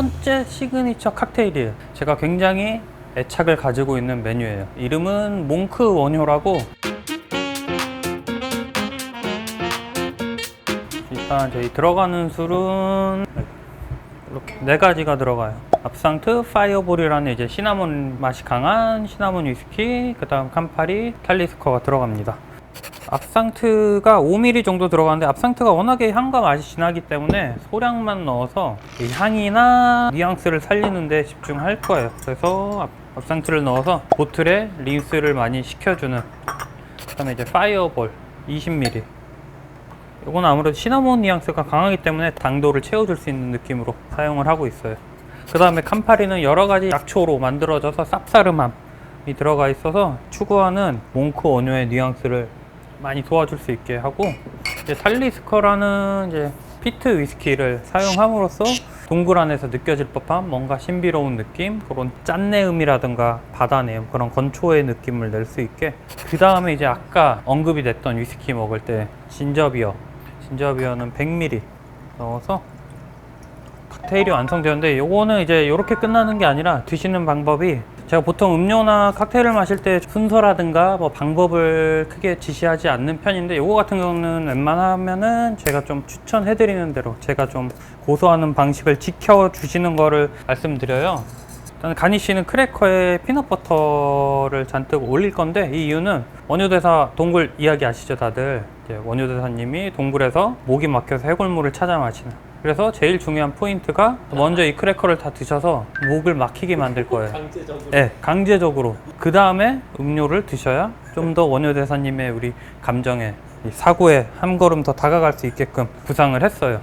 번째 시그니처 칵테일이에요. 제가 굉장히 애착을 가지고 있는 메뉴예요. 이름은 몽크 원효라고. 일단 저희 들어가는 술은 이렇게 4가지가 들어가요. 압상트, 파이어볼이라는 이제 시나몬 맛이 강한 시나몬 위스키, 그 다음 캄파리, 탈리스커가 들어갑니다. 압상트가 5ml 정도 들어가는데, 압상트가 워낙에 향과 맛이 진하기 때문에 소량만 넣어서 이 향이나 뉘앙스를 살리는 데 집중할 거예요. 그래서 압상트를 넣어서 보틀에 린스를 많이 시켜주는. 그 다음에 이제 파이어볼 20ml. 이건 아무래도 시나몬 뉘앙스가 강하기 때문에 당도를 채워줄 수 있는 느낌으로 사용을 하고 있어요. 그 다음에 캄파리는 여러가지 약초로 만들어져서 쌉싸름함이 들어가 있어서 추구하는 몽크 원효의 뉘앙스를 많이 도와줄 수 있게 하고, 이제 탈리스커라는 이제 피트 위스키를 사용함으로써 동굴 안에서 느껴질 법한 뭔가 신비로운 느낌, 그런 짠내음이라든가 바다내음, 그런 건초의 느낌을 낼 수 있게. 그 다음에 이제 아까 언급이 됐던 위스키 먹을 때 진저비어는 100ml 넣어서 칵테일이 완성되는데, 요거는 이제 이렇게 끝나는 게 아니라 드시는 방법이, 제가 보통 음료나 칵테일을 마실 때 순서라든가 뭐 방법을 크게 지시하지 않는 편인데, 요거 같은 경우는 웬만하면은 제가 좀 추천해드리는 대로 제가 좀 고소하는 방식을 지켜주시는 거를 말씀드려요. 일단 가니쉬는 크래커에 피넛버터를 잔뜩 올릴 건데, 이 이유는 원효대사 동굴 이야기 아시죠 다들? 이제 원효대사님이 동굴에서 목이 막혀서 해골물을 찾아 마시는, 그래서 제일 중요한 포인트가 먼저 이 크래커를 다 드셔서 목을 막히게 만들 거예요. 강제적으로. 네, 강제적으로. 그 다음에 음료를 드셔야 좀 더 원효대사님의 우리 감정에, 이 사고에 한 걸음 더 다가갈 수 있게끔 구상을 했어요.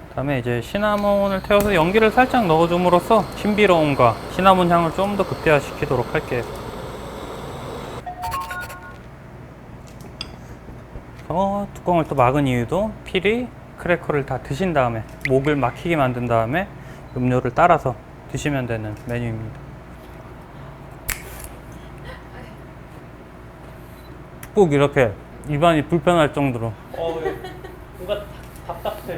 그다음에 이제 시나몬을 태워서 연기를 살짝 넣어줌으로써 신비로움과 시나몬 향을 좀 더 극대화시키도록 할게요. 뚜껑을 또 막은 이유도 필히 크래커를 다 드신 다음에 목을 막히게 만든 다음에 음료를 따라서 드시면 되는 메뉴입니다. 꼭 이렇게 입안이 불편할 정도로. 뭔가 답답해.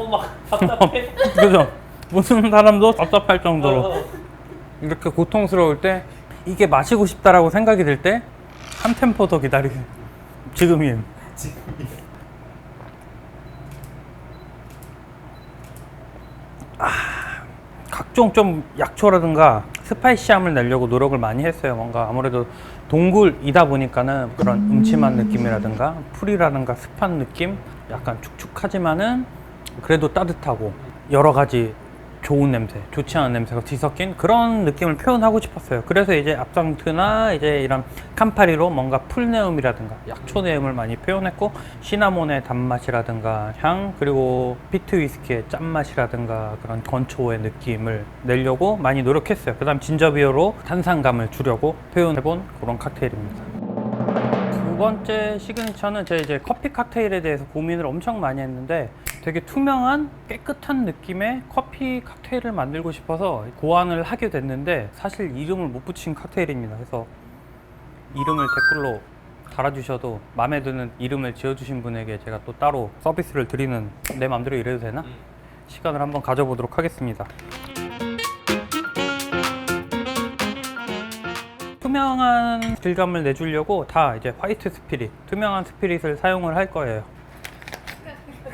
막 답답해. 그죠? 무슨 사람도 답답할 정도로. 이렇게 고통스러울 때, 이게 마시고 싶다라고 생각이 들 때 한 템포 더 기다리세요. 지금이에요. 각종 좀 약초라든가 스파이시함을 내려고 노력을 많이 했어요. 뭔가 아무래도 동굴이다 보니까는 그런 음침한 느낌이라든가 풀이라든가 습한 느낌, 약간 축축하지만은 그래도 따뜻하고 여러 가지 좋은 냄새, 좋지 않은 냄새가 뒤섞인 그런 느낌을 표현하고 싶었어요. 그래서 이제 압상트나 이제 이런 캄파리로 뭔가 풀내음이라든가 약초내음을 많이 표현했고, 시나몬의 단맛이라든가 향, 그리고 피트 위스키의 짠맛이라든가 그런 건초의 느낌을 내려고 많이 노력했어요. 그 다음 진저비어로 탄산감을 주려고 표현해본 그런 칵테일입니다. 두 번째 시그니처는 제가 이제 커피 칵테일에 대해서 고민을 엄청 많이 했는데, 되게 투명한 깨끗한 느낌의 커피 칵테일을 만들고 싶어서 고안을 하게 됐는데, 사실 이름을 못 붙인 칵테일입니다. 그래서 이름을 댓글로 달아주셔도 마음에 드는 이름을 지어주신 분에게 제가 또 따로 서비스를 드리는, 내 맘대로 이래도 되나? 시간을 한번 가져보도록 하겠습니다. 투명한 질감을 내주려고 다 이제 화이트 스피릿, 투명한 스피릿을 사용을 할 거예요.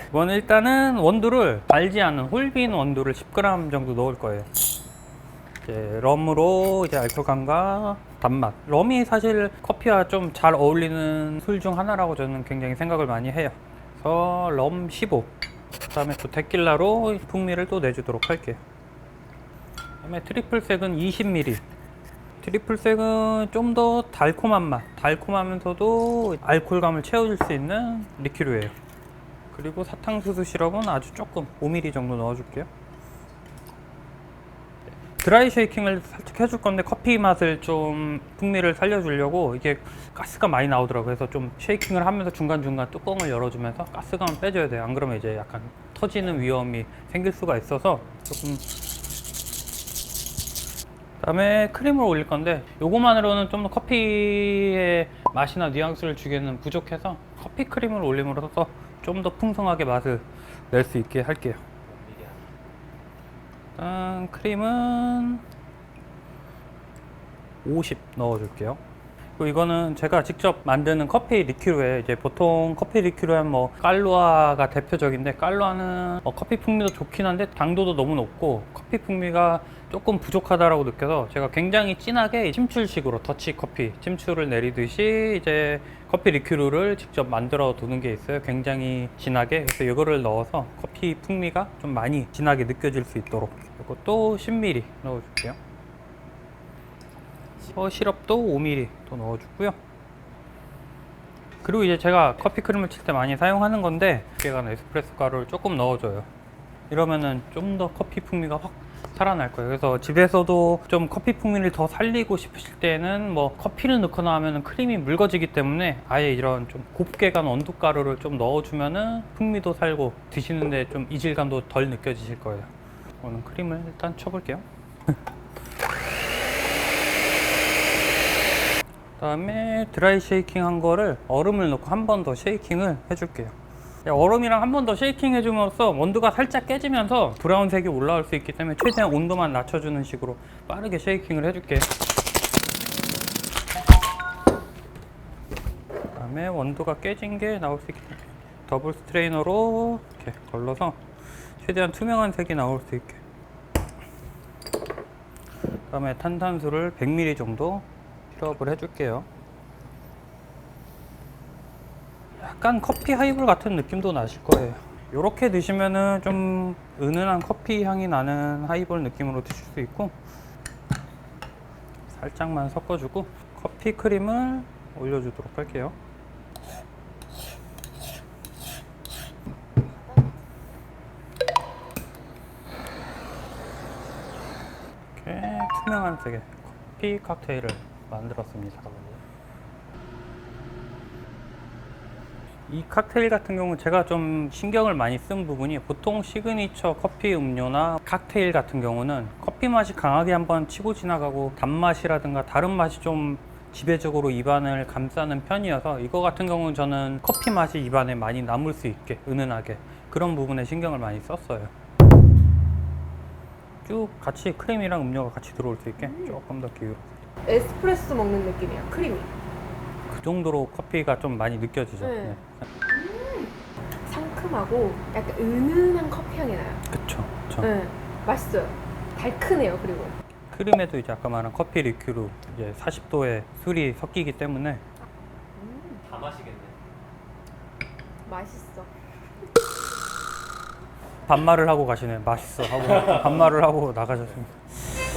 이건 일단은 원두를 달지 않은 홀빈 원두를 10g 정도 넣을 거예요. 이제 럼으로 이제 알코올감과 단맛. 럼이 사실 커피와 좀 잘 어울리는 술 중 하나라고 저는 굉장히 생각을 많이 해요. 그래서 럼 15. 그다음에 또 데킬라로 풍미를 또 내주도록 할게요. 그다음에 트리플색은 20ml. 트리플색은 좀 더 달콤한 맛, 달콤하면서도 알코올감을 채워줄 수 있는 리큐르예요. 그리고 사탕수수 시럽은 아주 조금 5ml 정도 넣어줄게요. 드라이 쉐이킹을 살짝 해줄 건데, 커피 맛을 좀 풍미를 살려주려고 이게 가스가 많이 나오더라고요. 그래서 좀 쉐이킹을 하면서 중간중간 뚜껑을 열어주면서 가스감을 빼줘야 돼요. 안 그러면 이제 약간 터지는 위험이 생길 수가 있어서 조금. 그다음에 크림을 올릴 건데, 요거만으로는 좀 더 커피의 맛이나 뉘앙스를 주기에는 부족해서 커피 크림을 올림으로써 좀 더 풍성하게 맛을 낼 수 있게 할게요. 일단 크림은 50 넣어줄게요. 그리고 이거는 제가 직접 만드는 커피 리큐르에 이제 보통 커피 리큐르는 뭐 깔루아가 대표적인데 깔루아는 커피 풍미도 좋긴 한데 당도도 너무 높고 커피 풍미가 조금 부족하다라고 느껴서 제가 굉장히 진하게 침출식으로 더치 커피 침출을 내리듯이 이제 커피 리큐르를 직접 만들어 두는 게 있어요. 굉장히 진하게. 그래서 이거를 넣어서 커피 풍미가 좀 많이 진하게 느껴질 수 있도록 이것도 10ml 넣어줄게요. 시럽도 5ml 더 넣어주고요. 그리고 이제 제가 커피 크림을 칠 때 많이 사용하는 건데 두께가 에스프레소 가루를 조금 넣어줘요. 이러면은 좀 더 커피 풍미가 확 살아날 거예요. 그래서 집에서도 좀 커피 풍미를 더 살리고 싶으실 때는 뭐 커피를 넣거나 하면은 크림이 묽어지기 때문에 아예 이런 좀 곱게 간 원두 가루를 좀 넣어주면은 풍미도 살고 드시는데 좀 이질감도 덜 느껴지실 거예요. 오늘 크림을 일단 쳐볼게요. 그다음에 드라이 쉐이킹 한 거를 얼음을 넣고 한 번 더 쉐이킹을 해줄게요. 얼음이랑 한 번 더 쉐이킹 해줌으로써 원두가 살짝 깨지면서 브라운색이 올라올 수 있기 때문에 최대한 온도만 낮춰주는 식으로 빠르게 쉐이킹을 해줄게요. 그다음에 원두가 깨진 게 나올 수 있기 때문에 더블 스트레이너로 이렇게 걸러서 최대한 투명한 색이 나올 수 있게. 그다음에 탄산수를 100ml 정도 시럽을 해줄게요. 약간 커피 하이볼 같은 느낌도 나실 거예요. 이렇게 드시면은 좀 은은한 커피 향이 나는 하이볼 느낌으로 드실 수 있고, 살짝만 섞어주고 커피 크림을 올려주도록 할게요. 이렇게 투명한 색의 커피 칵테일을 만들었습니다. 이 칵테일 같은 경우는 제가 좀 신경을 많이 쓴 부분이, 보통 시그니처 커피 음료나 칵테일 같은 경우는 커피 맛이 강하게 한번 치고 지나가고 단맛이라든가 다른 맛이 좀 지배적으로 입안을 감싸는 편이어서, 이거 같은 경우는 저는 커피 맛이 입안에 많이 남을 수 있게 은은하게 그런 부분에 신경을 많이 썼어요. 쭉 같이 크림이랑 음료가 같이 들어올 수 있게 조금 더 기울여. 에스프레소 먹는 느낌이야, 크림이. 그 정도로 커피가 좀 많이 느껴지죠. 네. 네. 상큼하고 약간 은은한 커피 향이 나요. 그쵸. 네, 맛있어요. 달큰해요. 그리고 크림에도 이제 아까 말한 커피 리큐르 이제 40도의 술이 섞이기 때문에 다 마시겠네. 맛있어. 반말을 하고 가시네. 맛있어 하고 반말을 하고 나가셨습니다.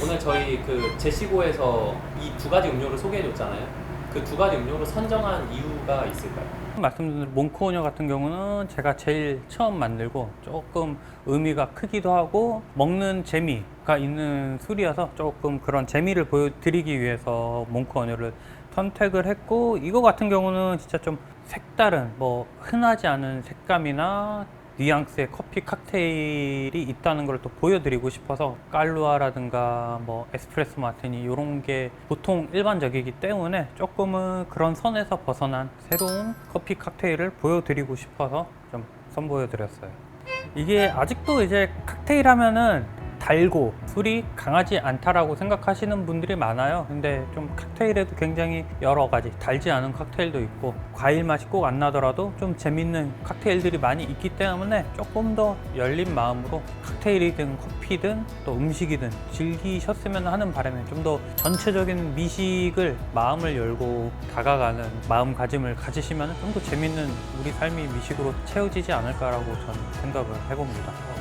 오늘 저희 그 제시고에서 이 두 가지 음료를 소개해줬잖아요. 그 두 가지 음료를 선정한 이유가 있을까요? 말씀드린 대로 몽크오뉴 같은 경우는 제가 제일 처음 만들고 조금 의미가 크기도 하고 먹는 재미가 있는 술이어서 조금 그런 재미를 보여드리기 위해서 몽크오뉴를 선택을 했고, 이거 같은 경우는 진짜 좀 색다른, 뭐 흔하지 않은 색감이나 뉘앙스의 커피 칵테일이 있다는 걸 또 보여드리고 싶어서 깔루아라든가 뭐 에스프레소 마티니 이런 게 보통 일반적이기 때문에 조금은 그런 선에서 벗어난 새로운 커피 칵테일을 보여드리고 싶어서 좀 선보여드렸어요. 이게 아직도 이제 칵테일 하면은 달고 술이 강하지 않다라고 생각하시는 분들이 많아요. 근데 좀 칵테일에도 굉장히 여러 가지 달지 않은 칵테일도 있고 과일 맛이 꼭 안 나더라도 좀 재밌는 칵테일들이 많이 있기 때문에 조금 더 열린 마음으로 칵테일이든 커피든 또 음식이든 즐기셨으면 하는 바람에 좀 더 전체적인 미식을 마음을 열고 다가가는 마음가짐을 가지시면 좀 더 재밌는 우리 삶이 미식으로 채워지지 않을까라고 저는 생각을 해봅니다.